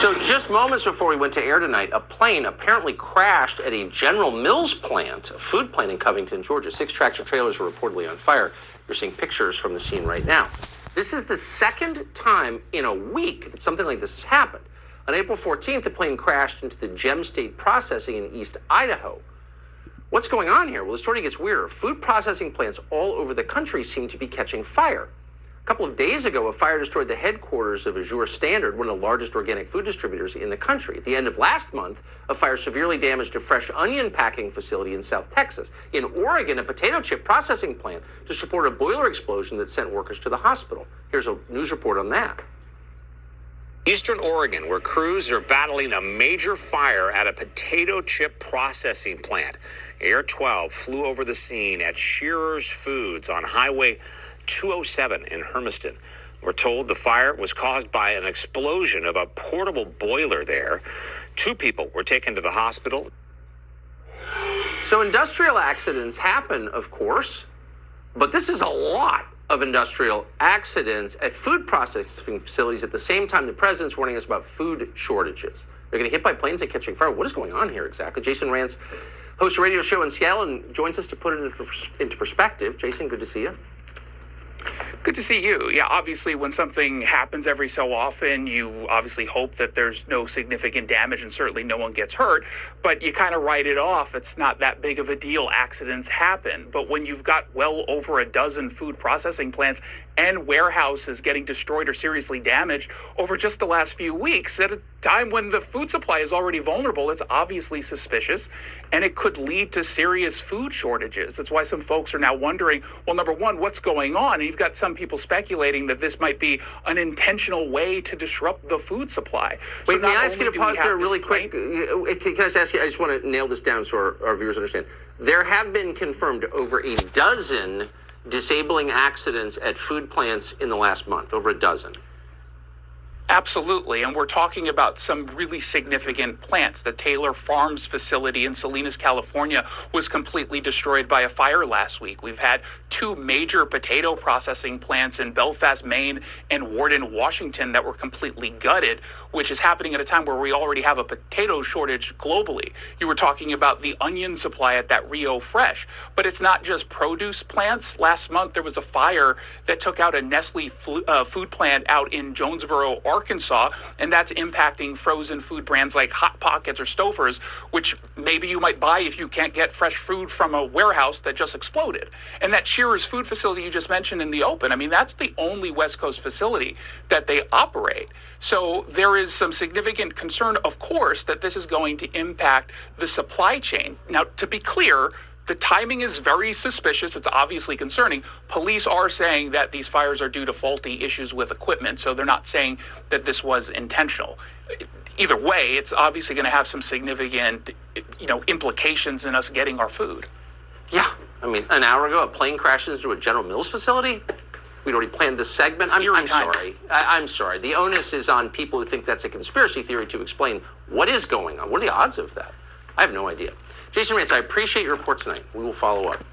So just moments before we went to air tonight, a plane apparently crashed at a General Mills plant, a food plant in Covington, Georgia. 6 tractor trailers were reportedly on fire. You're seeing pictures from the scene right now. This is the second time in a week that something like this has happened. On April 14th, the plane crashed into the Gem State Processing in East Idaho. What's going on here? Well, the story gets weirder. Food processing plants all over the country seem to be catching fire. A couple of days ago, a fire destroyed the headquarters of Azure Standard, one of the largest organic food distributors in the country. At the end of last month, a fire severely damaged a fresh onion packing facility in South Texas. In Oregon, a potato chip processing plant just reported a boiler explosion that sent workers to the hospital. Here's a news report on that. Eastern Oregon, where crews are battling a major fire at a potato chip processing plant. Air 12 flew over the scene at Shearer's Foods on Highway 207 in Hermiston. We're told the fire was caused by an explosion of a portable boiler there. 2 people were taken to the hospital. So industrial accidents happen, of course, but this is a lot of industrial accidents at food processing facilities at the same time the president's warning us about food shortages. They're getting hit by planes and catching fire. What is going on here exactly? Jason Rantz hosts a radio show in Seattle and joins us to put it into perspective. Jason, good to see you. Good to see you. Yeah, obviously, when something happens every so often, you obviously hope that there's no significant damage and certainly no one gets hurt, but you kind of write it off. It's not that big of a deal. Accidents happen. But when you've got well over a dozen food processing plants and warehouses getting destroyed or seriously damaged over just the last few weeks, at a time when the food supply is already vulnerable, it's obviously suspicious, and it could lead to serious food shortages. That's why some folks are now wondering, well, number one, what's going on? And you've got some people speculating that this might be an intentional way to disrupt the food supply. Wait, may I ask you to pause there really quick? Can I just ask you, I just want to nail this down so our viewers understand. There have been confirmed over a dozen disabling accidents at food plants in the last month, over a dozen. Absolutely. And we're talking about some really significant plants. The Taylor Farms facility in Salinas, California was completely destroyed by a fire last week. We've had 2 major potato processing plants in Belfast, Maine and Warden, Washington that were completely gutted, which is happening at a time where we already have a potato shortage globally. You were talking about the onion supply at that Rio Fresh, but it's not just produce plants. Last month, there was a fire that took out a Nestle food plant out in Jonesboro, Arkansas, and that's impacting frozen food brands like Hot Pockets or Stouffer's, which maybe you might buy if you can't get fresh food from a warehouse that just exploded. And that Shearer's food facility you just mentioned in the open, I mean, that's the only West Coast facility that they operate. So there is some significant concern, of course, that this is going to impact the supply chain. Now, to be clear, the timing is very suspicious. It's obviously concerning. Police are saying that these fires are due to faulty issues with equipment, so they're not saying that this was intentional. Either way, it's obviously going to have some significant, implications in us getting our food. Yeah. I mean, an hour ago, a plane crashes into a General Mills facility. We'd already planned this segment. I'm sorry. I'm sorry. The onus is on people who think that's a conspiracy theory to explain what is going on. What are the odds of that? I have no idea. Jason Rantz, I appreciate your report tonight. We will follow up.